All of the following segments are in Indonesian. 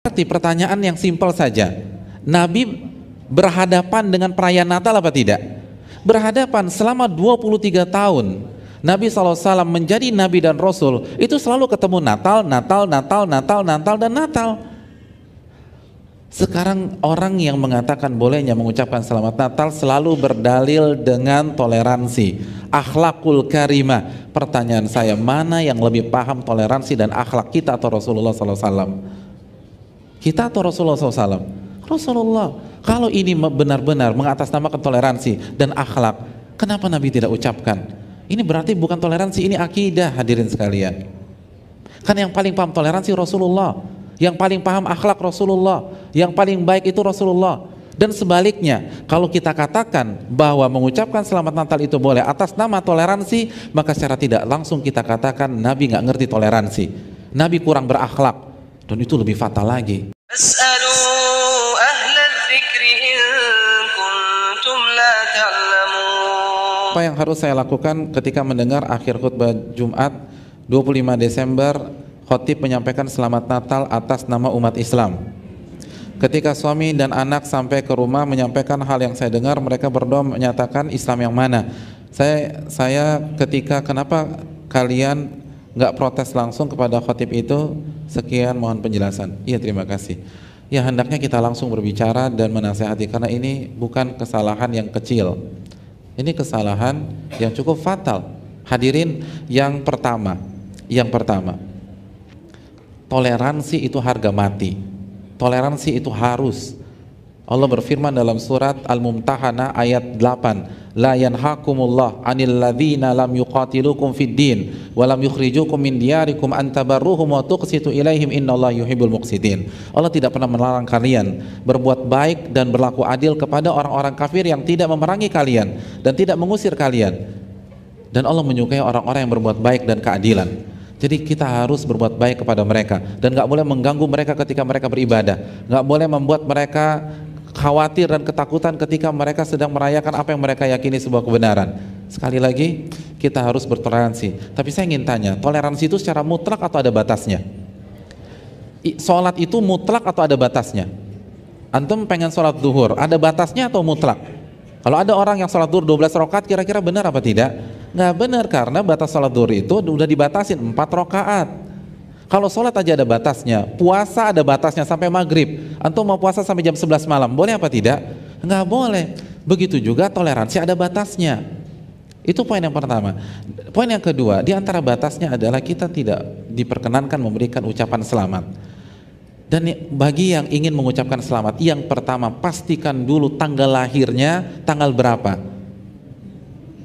Berarti pertanyaan yang simpel saja. Nabi berhadapan dengan perayaan Natal apa tidak? Berhadapan selama 23 tahun. Nabi SAW menjadi Nabi dan Rasul, itu selalu ketemu Natal, dan Natal. Sekarang orang yang mengatakan bolehnya mengucapkan selamat Natal selalu berdalil dengan toleransi, akhlakul karimah. Pertanyaan saya, mana yang lebih paham toleransi dan akhlak, kita atau Rasulullah SAW? Kita atau Rasulullah SAW? Rasulullah. Kalau ini benar-benar mengatasnamakan toleransi dan akhlak, kenapa Nabi tidak ucapkan? Ini berarti bukan toleransi, ini akidah, hadirin sekalian. Kan yang paling paham toleransi Rasulullah, yang paling paham akhlak Rasulullah, yang paling baik itu Rasulullah. Dan sebaliknya, kalau kita katakan bahwa mengucapkan selamat Natal itu boleh atas nama toleransi, maka secara tidak langsung kita katakan Nabi nggak ngerti toleransi, Nabi kurang berakhlak, dan itu lebih fatal lagi. Apa yang harus saya lakukan ketika mendengar akhir khutbah Jumat 25 Desember khotib menyampaikan selamat Natal atas nama umat Islam? Ketika suami dan anak sampai ke rumah menyampaikan hal yang saya dengar, mereka berdoa menyatakan Islam yang mana? Saya ketika kenapa kalian nggak protes langsung kepada khotib itu? Sekian, mohon penjelasan. Iya, terima kasih. Ya, hendaknya kita langsung berbicara dan menasehati, karena ini bukan kesalahan yang kecil. Ini kesalahan yang cukup fatal. Hadirin, yang pertama, toleransi itu harga mati. Toleransi itu harus. Allah berfirman dalam surat Al-Mumtahanah ayat 8, la yanhakumullah 'anil ladzina lam yuqatilukum fid din wa lam yukhrijukum min diyarikum an tabarruhum wa tuqsitu ilaihim innallaha yuhibbul muqsitin. Allah tidak pernah melarang kalian berbuat baik dan berlaku adil kepada orang-orang kafir yang tidak memerangi kalian dan tidak mengusir kalian. Dan Allah menyukai orang-orang yang berbuat baik dan keadilan. Jadi kita harus berbuat baik kepada mereka dan nggak boleh mengganggu mereka ketika mereka beribadah, nggak boleh membuat mereka khawatir dan ketakutan ketika mereka sedang merayakan apa yang mereka yakini sebuah kebenaran. Sekali lagi, kita harus bertoleransi. Tapi saya ingin tanya, toleransi itu secara mutlak atau ada batasnya? Sholat itu mutlak atau ada batasnya? Antum pengen sholat duhur, ada batasnya atau mutlak? Kalau ada orang yang sholat duhur 12 rakaat, kira-kira benar apa tidak? Nggak benar, karena batas sholat duhur itu udah dibatasin 4 rakaat. Kalau sholat aja ada batasnya, puasa ada batasnya sampai maghrib. Antum mau puasa sampai jam 11 malam, boleh apa tidak? Nggak boleh. Begitu juga toleransi ada batasnya. Itu poin yang pertama. Poin yang kedua, di antara batasnya adalah kita tidak diperkenankan memberikan ucapan selamat. Dan bagi yang ingin mengucapkan selamat, yang pertama pastikan dulu tanggal lahirnya, tanggal berapa.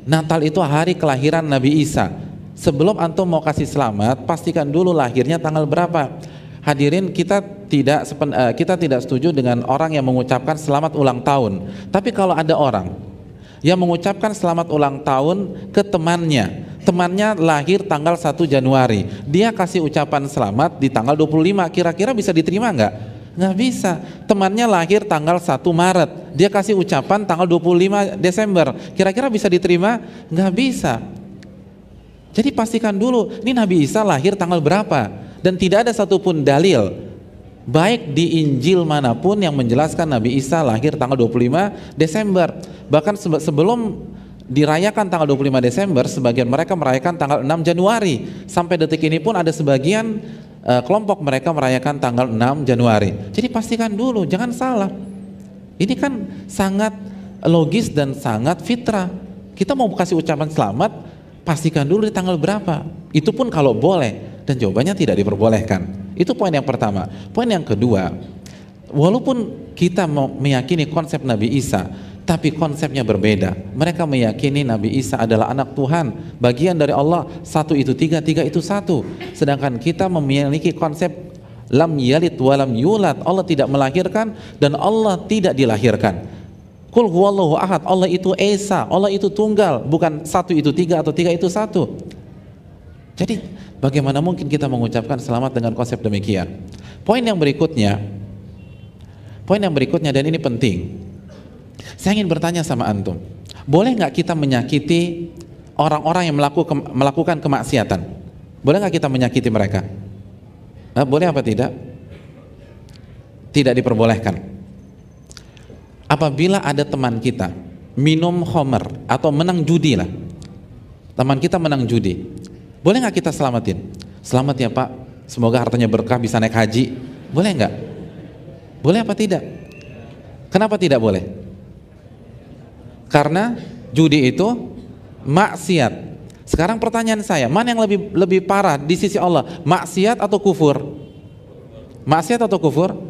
Natal itu hari kelahiran Nabi Isa. Sebelum antum mau kasih selamat, pastikan dulu lahirnya tanggal berapa. Hadirin, kita tidak setuju dengan orang yang mengucapkan selamat ulang tahun. Tapi kalau ada orang yang mengucapkan selamat ulang tahun ke temannya lahir tanggal 1 Januari, dia kasih ucapan selamat di tanggal 25, kira-kira bisa diterima nggak? Nggak bisa. Temannya lahir tanggal 1 Maret, dia kasih ucapan tanggal 25 Desember, kira-kira bisa diterima? Nggak bisa. Jadi pastikan dulu, ini Nabi Isa lahir tanggal berapa, dan tidak ada satupun dalil baik di Injil manapun yang menjelaskan Nabi Isa lahir tanggal 25 Desember. Bahkan sebelum dirayakan tanggal 25 Desember, sebagian mereka merayakan tanggal 6 Januari. Sampai detik ini pun ada sebagian kelompok mereka merayakan tanggal 6 Januari. Jadi pastikan dulu, jangan salah. Ini kan sangat logis dan sangat fitrah. Kita mau kasih ucapan selamat, pastikan dulu di tanggal berapa. Itu pun kalau boleh, dan jawabannya tidak diperbolehkan. Itu poin yang pertama. Poin yang kedua, walaupun kita meyakini konsep Nabi Isa, tapi konsepnya berbeda. Mereka meyakini Nabi Isa adalah anak Tuhan, bagian dari Allah, satu itu tiga, tiga itu satu. Sedangkan kita memiliki konsep lam yalid walam yulad, Allah tidak melahirkan dan Allah tidak dilahirkan. Qul huwallahu ahad, Allah itu esa, Allah itu tunggal, bukan satu itu tiga atau tiga itu satu. Jadi bagaimana mungkin kita mengucapkan selamat dengan konsep demikian? Poin yang berikutnya dan ini penting, saya ingin bertanya sama antum, boleh nggak kita menyakiti orang-orang yang melakukan kemaksiatan? Boleh nggak kita menyakiti mereka? Boleh apa tidak? tidak diperbolehkan. Apabila ada teman kita minum khamr atau menang judi lah, teman kita menang judi, boleh nggak kita selamatin? Selamat ya Pak, semoga hartanya berkah, bisa naik haji. Boleh nggak? Boleh apa tidak? Kenapa tidak boleh? Karena judi itu maksiat. Sekarang pertanyaan saya, mana yang lebih parah di sisi Allah, maksiat atau kufur? Maksiat atau kufur?